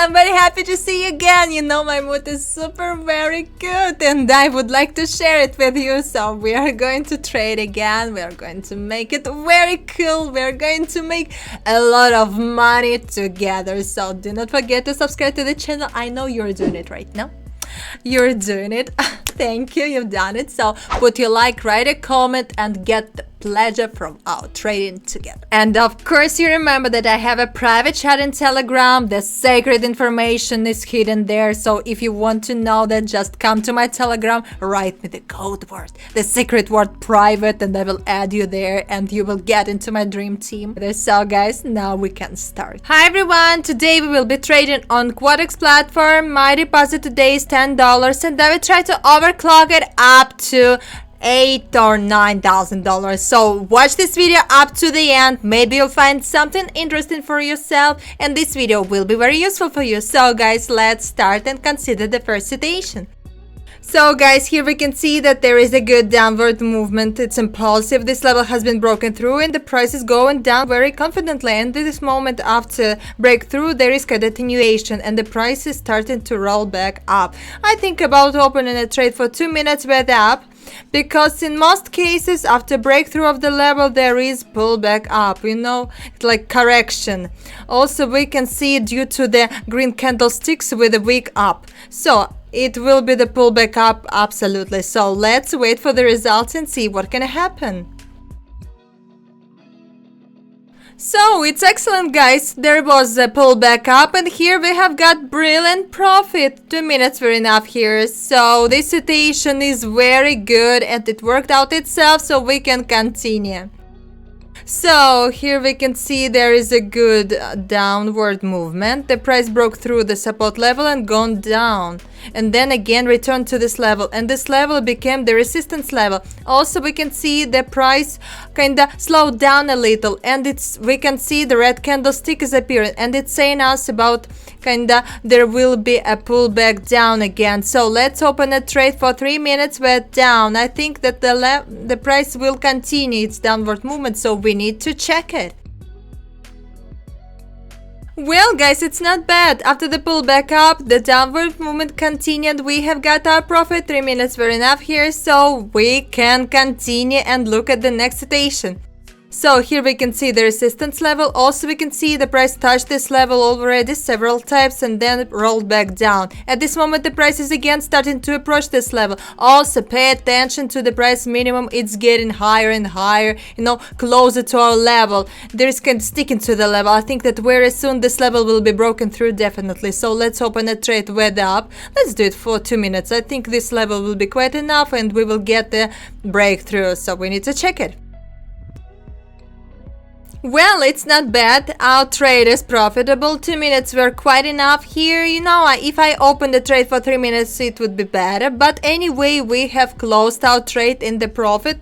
I'm very happy to see you again. You know, my mood is super very good and I would like to share it with you. So we are going to trade again. We are going to make it very cool. We are going to make a lot of money together. So do not forget to subscribe to the channel. I know you're doing it right now. You're doing it. Thank you, you've done it. So put your like, write a comment and get the pleasure from our trading together. And of course you remember that I have a private chat in Telegram. The sacred information is hidden there. So if you want to know that, just come to my Telegram, write me the code word, the secret word private, and I will add you there and you will get into my dream team. So guys, now we can start. Hi everyone, today we will be trading on Quotex platform. My deposit today is $10 and I will try to overclock it up to $8,000 or $9,000. So watch this video up to the end. Maybe you'll find something interesting for yourself and this video will be very useful for you. So guys, let's start and consider the first situation. So guys, here we can see that there is a good downward movement. It's impulsive. This level has been broken through and the price is going down very confidently, and at this moment after breakthrough there is continuation and the price is starting to roll back up. I think about opening a trade for 2 minutes with up, because in most cases after breakthrough of the level there is pullback up, you know, like correction. Also we can see due to the green candlesticks with a wick up, so it will be the pullback up absolutely. So let's wait for the results and see what can happen. So it's excellent guys, there was a pullback up and here we have got brilliant profit. 2 minutes were enough here, so this situation is very good and it worked out itself, so we can continue. So here we can see there is a good downward movement. The price broke through the support level and gone down and then again returned to this level, and this level became the resistance level. Also we can see the price kinda slowed down a little and we can see the red candlestick is appearing and it's saying us about kinda there will be a pullback down again. So let's open a trade for 3 minutes with down. I think that the price will continue its downward movement, so we need to check it. Well guys, it's not bad. After the pullback up, the downward movement continued. We have got our profit. 3 minutes were enough here, so we can continue and look at the next situation. So here we can see the resistance level. Also we can see the price touched this level already several times and then rolled back down. At this moment the price is again starting to approach this level. Also pay attention to the price minimum. It's getting higher and higher, you know, closer to our level. There is kind of sticking to the level. I think that very soon this level will be broken through definitely. So let's open a trade with up. Let's do it for 2 minutes. I think this level will be quite enough and we will get the breakthrough, so we need to check it. Well, it's not bad. Our trade is profitable. 2 minutes were quite enough here. You know, if I open the trade for 3 minutes, it would be better. But anyway, we have closed our trade in the profit.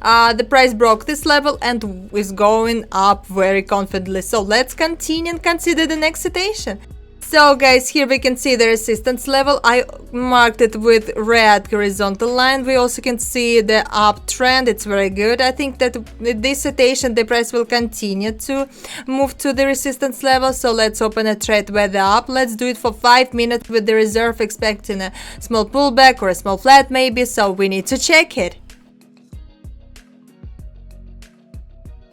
The price broke this level and is going up very confidently. So let's continue and consider the next situation. So guys, here we can see the resistance level. I marked it with red horizontal line. We also can see the uptrend. It's very good. I think that with this situation the price will continue to move to the resistance level. So let's open a trade with the up. Let's do it for 5 minutes with the reserve, expecting a small pullback or a small flat maybe. So we need to check it.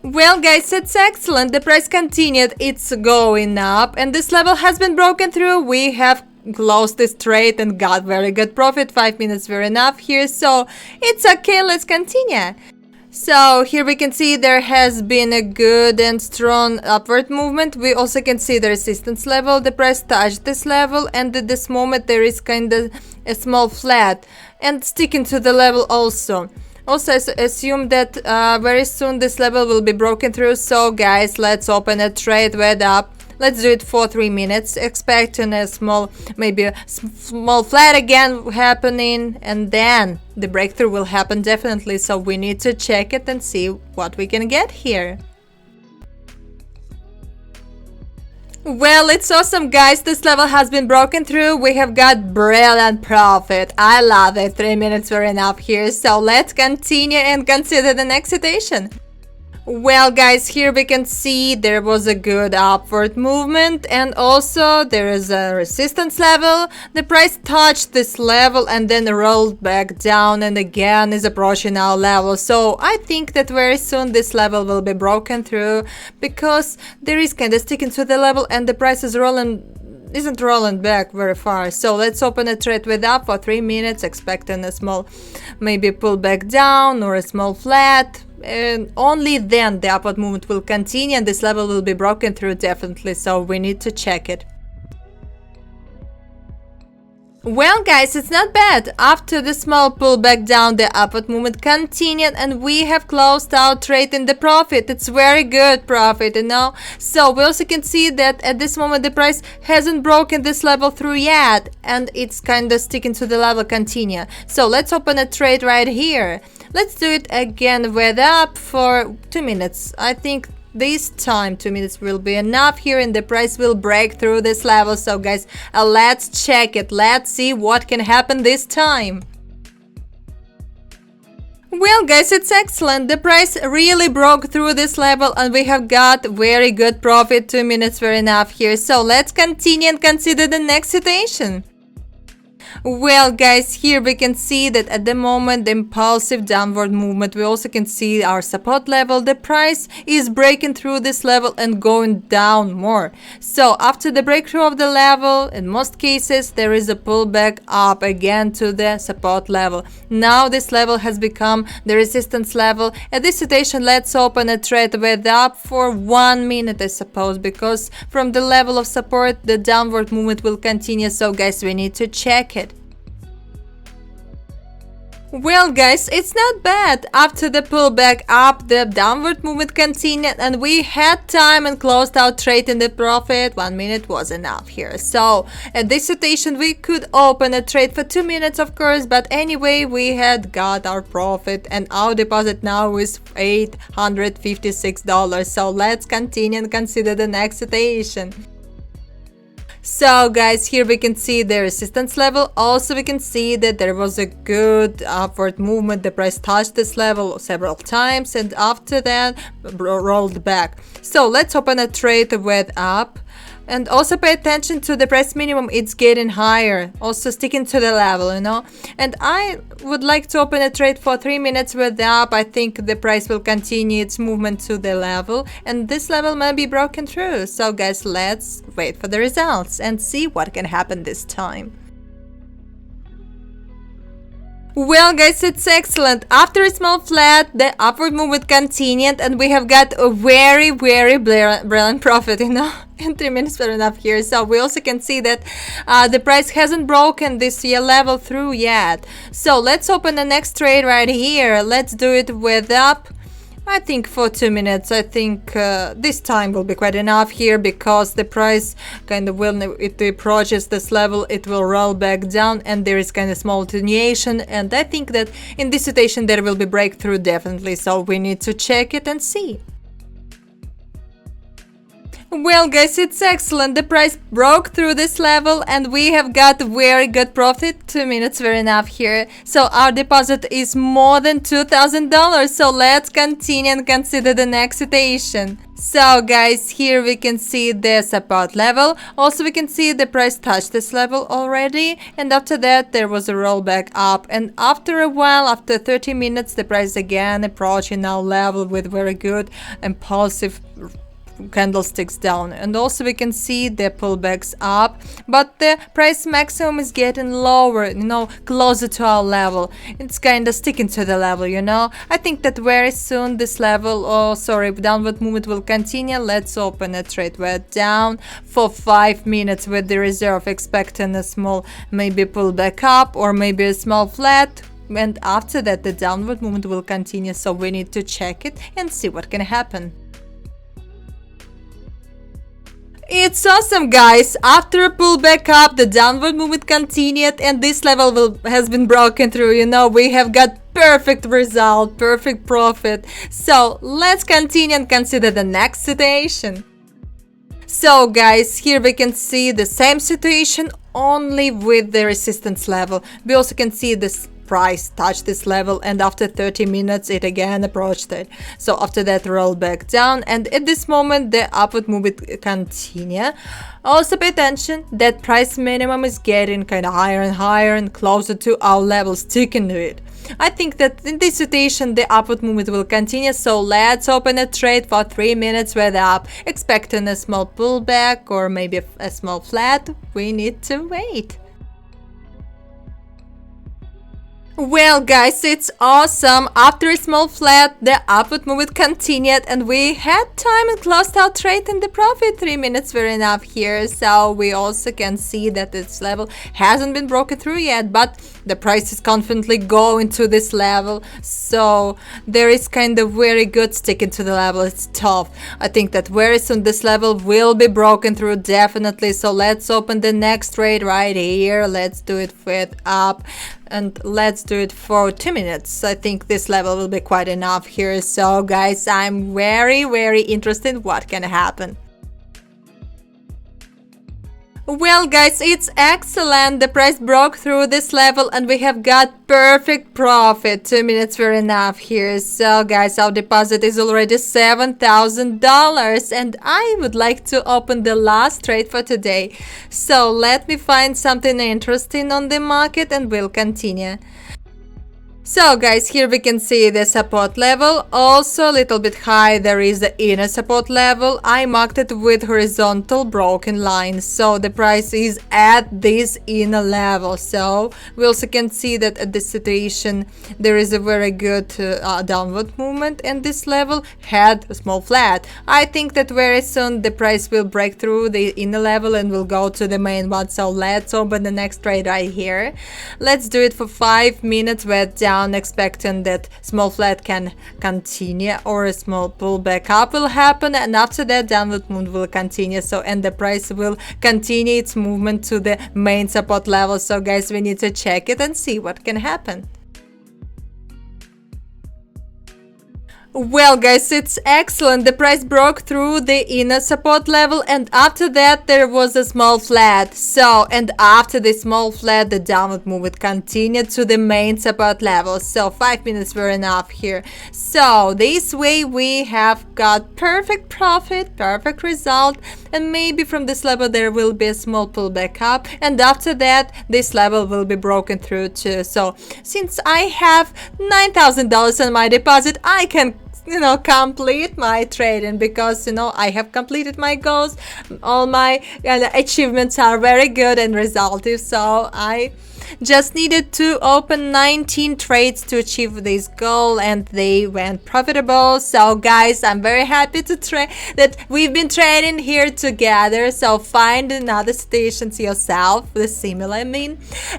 Well guys, it's excellent. The price continued, it's going up and this level has been broken through. We have closed this trade and got very good profit. 5 minutes were enough here, so it's okay. Let's continue. So here we can see there has been a good and strong upward movement. We also can see the resistance level. The price touched this level and at this moment there is kind of a small flat and sticking to the level also. Also assume that very soon this level will be broken through. So guys, let's open a trade with up. Let's do it for 3 minutes, expecting a small, maybe a small flat again happening, and then the breakthrough will happen definitely. So we need to check it and see what we can get here. Well, it's awesome guys, this level has been broken through. We have got brilliant profit. I love it. 3 minutes were enough here, so let's continue and consider the next situation. Well guys, here we can see there was a good upward movement, and also there is a resistance level. The price touched this level and then rolled back down and again is approaching our level. So I think that very soon this level will be broken through, because there is kind of sticking to the level and the price isn't rolling back very far. So let's open a trade with up for 3 minutes, expecting a small maybe pull back down or a small flat, and only then the upward movement will continue and this level will be broken through definitely, so we need to check it. Well guys, it's not bad. After the small pullback down, the upward movement continued and we have closed our trade in the profit. It's very good profit, you know. So we also can see that at this moment the price hasn't broken this level through yet and it's kind of sticking to the level continue. So let's open a trade right here. Let's do it again with up for 2 minutes. I think this time 2 minutes will be enough here and the price will break through this level. So guys, let's check it. Let's see what can happen this time. Well guys, it's excellent. The price really broke through this level and we have got very good profit. 2 minutes were enough here. So let's continue and consider the next situation. Well guys, here we can see that at the moment the impulsive downward movement, we also can see our support level. The price is breaking through this level and going down more. So after the breakthrough of the level, in most cases there is a pullback up again to the support level. Now this level has become the resistance level. At this situation, let's open a trade with up for 1 minute, I suppose, because from the level of support the downward movement will continue. So guys, we need to check it. Well guys, it's not bad. After the pullback up, the downward movement continued and we had time and closed our trade in the profit. 1 minute was enough here. So at this situation we could open a trade for 2 minutes, of course, but anyway we had got our profit and our deposit now is $856. So let's continue and consider the next situation. So guys, here we can see the resistance level. Also we can see that there was a good upward movement. The price touched this level several times and after that rolled back. So let's open a trade with up. And also pay attention to the price minimum, it's getting higher, also sticking to the level, you know. And I would like to open a trade for 3 minutes with the up. I think the price will continue its movement to the level and this level may be broken through. So guys, let's wait for the results and see what can happen this time. Well guys, it's excellent. After a small flat, the upward movement continued and we have got a very brilliant profit, you know. And 3 minutes were enough here. So we also can see that the price hasn't broken this level through yet. So let's open the next trade right here. Let's do it with up. I think for 2 minutes. I think this time will be quite enough here because the price kind of will, if it approaches this level, it will roll back down and there is kind of small attenuation. And I think that in this situation there will be breakthrough definitely. So we need to check it and see. Well guys, it's excellent. The price broke through this level and we have got very good profit. 2 minutes were enough here. So our deposit is more than $2,000. So let's continue and consider the next situation. So guys, here we can see the support level. Also we can see the price touched this level already and after that there was a rollback up and after a while, after 30 minutes, the price again approaching our level with very good impulsive candlesticks down. And also we can see the pullbacks up, but the price maximum is getting lower, you know, closer to our level. It's kind of sticking to the level, you know. I think that very soon this level, downward movement will continue. Let's open a trade with down for 5 minutes with the reserve, expecting a small maybe pullback up or maybe a small flat. And after that the downward movement will continue, so we need to check it and see what can happen. It's awesome guys, after a pullback up the downward movement continued and this level has been broken through, you know. We have got perfect result, perfect profit. So let's continue and consider the next situation. So guys, here we can see the same situation only with the resistance level. We also can see this price touched this level, and after 30 minutes it again approached it. So after that roll back down, and at this moment the upward move will continue. Also pay attention that price minimum is getting kind of higher and higher and closer to our level, sticking to it. I think that in this situation the upward movement will continue, so let's open a trade for 3 minutes with up, expecting a small pullback or maybe a small flat. We need to wait. Well guys, it's awesome. After a small flat, the upward movement continued and we had time and closed our trade in the profit. 3 minutes were enough here, so we also can see that this level hasn't been broken through yet, but the price is confidently going to this level, so there is kind of very good sticking to the level. It's tough. I think that very soon this level will be broken through, definitely. So let's open the next trade right here. Let's do it with up, and let's do it for 2 minutes. I think this level will be quite enough here. So guys, I'm very interested what can happen. Well guys, it's excellent. The price broke through this level and we have got perfect profit. 2 minutes were enough here. So guys, our deposit is already $7,000 and I would like to open the last trade for today. So let me find something interesting on the market and we'll continue. So guys, here we can see the support level, also a little bit high there is the inner support level. I marked it with horizontal broken lines, so the price is at this inner level. So we also can see that at this situation there is a very good downward movement, and this level had a small flat. I think that very soon the price will break through the inner level and will go to the main one. So let's open the next trade right here. Let's do it for 5 minutes with down, expecting that small flat can continue or a small pullback up will happen, and after that downward movement will continue. So and the price will continue its movement to the main support level. So guys, we need to check it and see what can happen. Well guys, it's excellent. The price broke through the inner support level and after that there was a small flat. So and after the small flat the downward movement continued to the main support level. So 5 minutes were enough here. So this way we have got perfect profit, perfect result, and maybe from this level there will be a small pullback up, and after that this level will be broken through too. So since I have $9,000 on my deposit, I can complete my trading, because I have completed my goals. All my achievements are very good and resultive, so I just needed to open 19 trades to achieve this goal and they went profitable. So guys, I'm very happy to that we've been trading here together. So find another stations yourself, the similar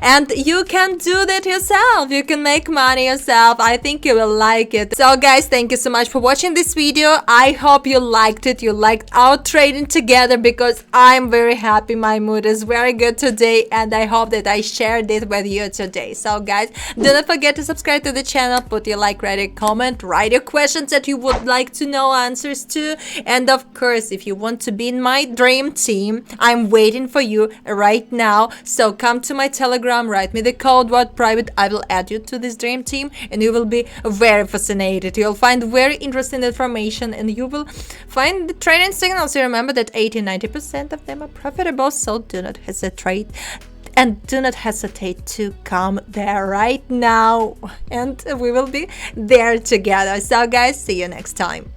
and you can do that yourself. You can make money yourself. I think you will like it. So guys, thank you so much for watching this video. I hope you liked it. You liked our trading together, because I'm very happy. My mood is very good today and I hope that I shared it with you today. So guys, do not forget to subscribe to the channel, put your like, write a comment, write your questions that you would like to know answers to, and of course if you want to be in my dream team, I'm waiting for you right now. So come to my Telegram, write me the code word private, I will add you to this dream team and you will be very fascinated. You'll find very interesting information and you will find the trading signals. You remember that 80-90% of them are profitable, so do not hesitate. And do not hesitate to come there right now, and we will be there together. So guys, see you next time.